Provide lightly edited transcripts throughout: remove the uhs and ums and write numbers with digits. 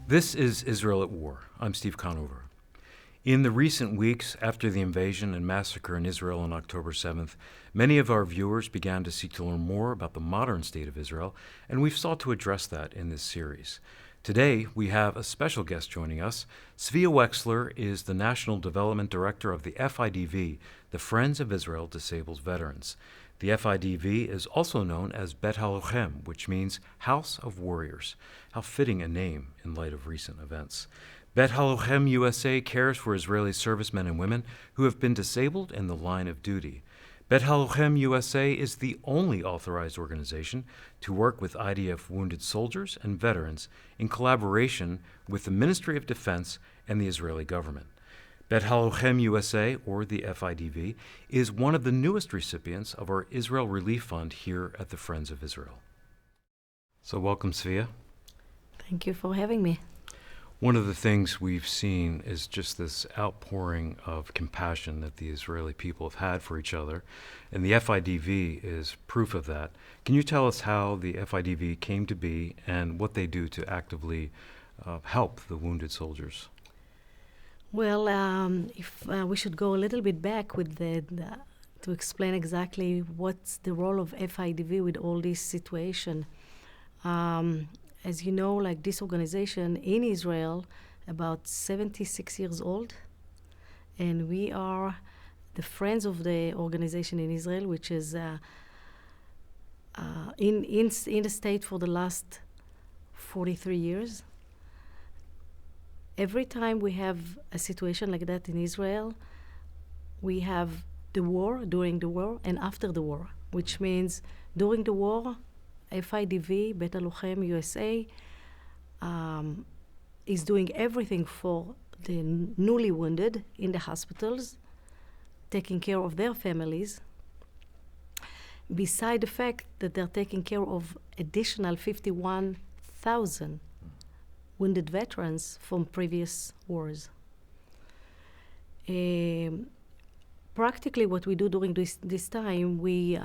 This is Israel at War. I'm Steve Conover. In the recent weeks after the invasion and massacre in Israel on October 7th, many of our viewers began to seek to learn more about the modern state of Israel, and we've sought to address that in this series. Today, we have a special guest joining us. Tzvia Wexler is the National Development Director of the FIDV, the Friends of Israel Disabled Veterans. The FIDV is also known as Bet HaLochem, which means House of Warriors. How fitting a name in light of recent events. Bet HaLochem USA cares for Israeli servicemen and women who have been disabled in the line of duty. Bet HaLochem USA is the only authorized organization to work with IDF wounded soldiers and veterans in collaboration with the Ministry of Defense and the Israeli government. Bet HaLochem USA, or the FIDV, is one of the newest recipients of our Israel Relief Fund here at the Friends of Israel. So welcome, Tzvia. Thank you for having me. One of the things we've seen is just this outpouring of compassion that the Israeli people have had for each other, and the FIDV is proof of that. Can you tell us how the FIDV came to be and what they do to actively help the wounded soldiers? Well, if we should go a little bit back with to explain exactly what's the role of FIDV with all this situation. As you know, like this organization in Israel, about 76 years old, and we are the friends of the organization in Israel, which is in the state for the last 43 years. Every time we have a situation like that in Israel, we have the war, during the war, and after the war, which means during the war, FIDV, Bet HaLochem USA, is doing everything for the newly wounded in the hospitals, taking care of their families, beside the fact that they're taking care of additional 51,000 wounded veterans from previous wars. Practically what we do during this time, we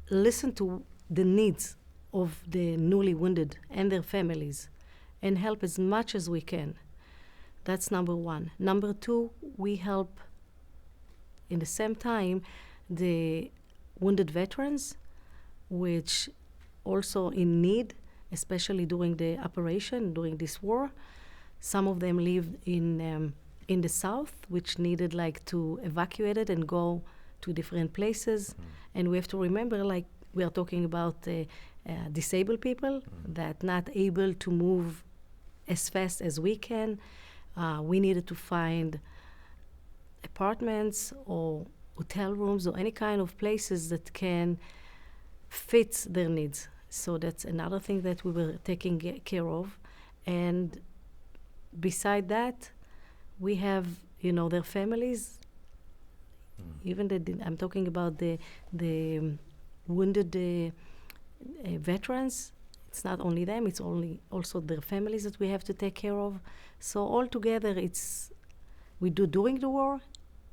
listen to the needs of the newly wounded and their families and help as much as we can. That's number one. Number two, we help in the same time the wounded veterans, which also in need, especially during the operation, during this war. Some of them lived in the south, which needed like to evacuate it and go to different places. And we have to remember, like, we are talking about disabled people that not able to move as fast as we can. We needed to find apartments or hotel rooms or any kind of places that can fit their needs. So that's another thing that we were taking care of. And beside that, we have, their families. Even I'm talking about the wounded veterans. It's not only them, it's also their families that we have to take care of. So altogether, we do during the war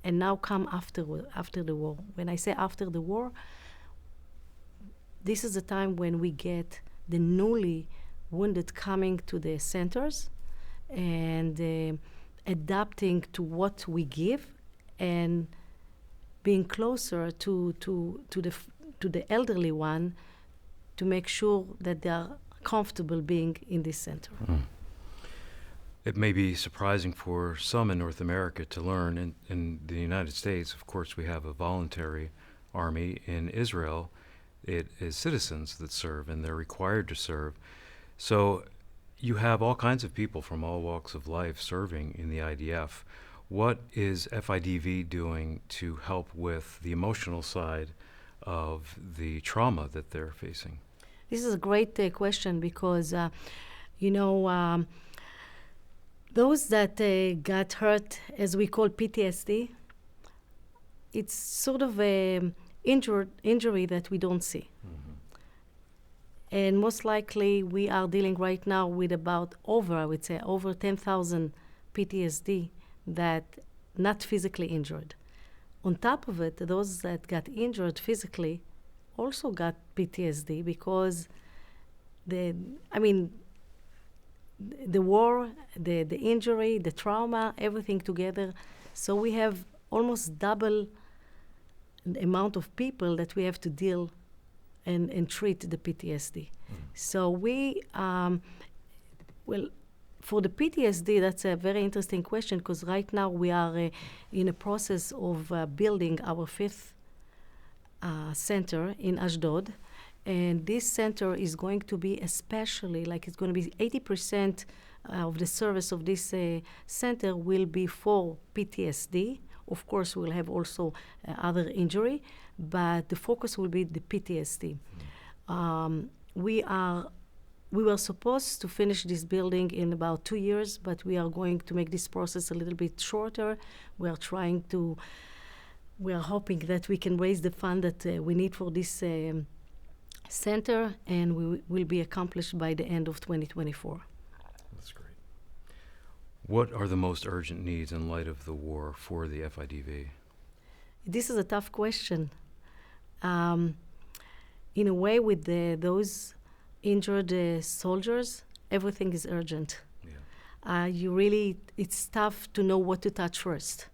and now come after the war. When I say after the war, this is the time when we get the newly wounded coming to the centers and adapting to what we give and being closer to the elderly one to make sure that they are comfortable being in this center. It may be surprising for some in North America to learn. In the United States, of course, we have a voluntary army. In Israel, it is citizens that serve, and they're required to serve. So you have all kinds of people from all walks of life serving in the IDF. What is FIDV doing to help with the emotional side of the trauma that they're facing? This is a great question because, those that got hurt, as we call PTSD, it's sort of an injury that we don't see. And most likely we are dealing right now with over 10,000 PTSD that not physically injured. On top of it, those that got injured physically also got PTSD because the war, the injury, the trauma, everything together. So we have almost double the amount of people that we have to deal and treat the PTSD. So well, for the PTSD, that's a very interesting question because right now we are in a process of building our fifth center in Ashdod. And this center is going to be especially, like it's going to be 80% of the service of this center will be for PTSD. Of course, we'll have also other injury, but the focus will be the PTSD. We were supposed to finish this building in about 2 years, but we are going to make this process a little bit shorter. We are hoping that we can raise the fund that we need for this center, and we will be accomplished by the end of 2024. That's great. What are the most urgent needs in light of the war for the FIDV? This is a tough question. In a way, with those injured soldiers, everything is urgent. Yeah. It's tough to know what to touch first.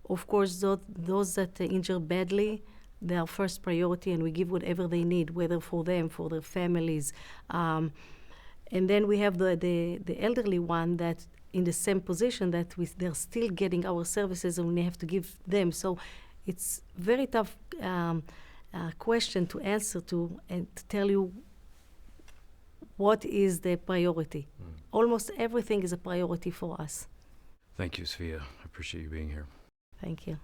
Of course, those that are injured badly, they are first priority, and we give whatever they need, whether for them, for their families. And then we have the elderly one that in the same position that they're still getting our services, and we have to give them. So it's very tough question to answer to and to tell you what is the priority. Almost everything is a priority for us. Thank you, Tzvia. I appreciate you being here. Thank you.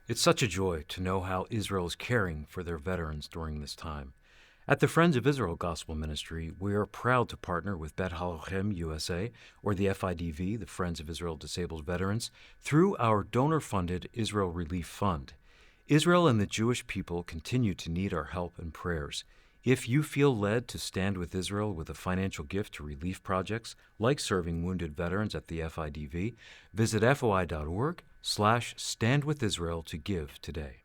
It's such a joy to know how Israel is caring for their veterans during this time. At the Friends of Israel Gospel Ministry, we are proud to partner with Bet Halochem USA, or the FIDV, the Friends of Israel Disabled Veterans, through our donor-funded Israel Relief Fund. Israel and the Jewish people continue to need our help and prayers. If you feel led to stand with Israel with a financial gift to relief projects like serving wounded veterans at the FIDV, visit foi.org/standwithisrael to give today.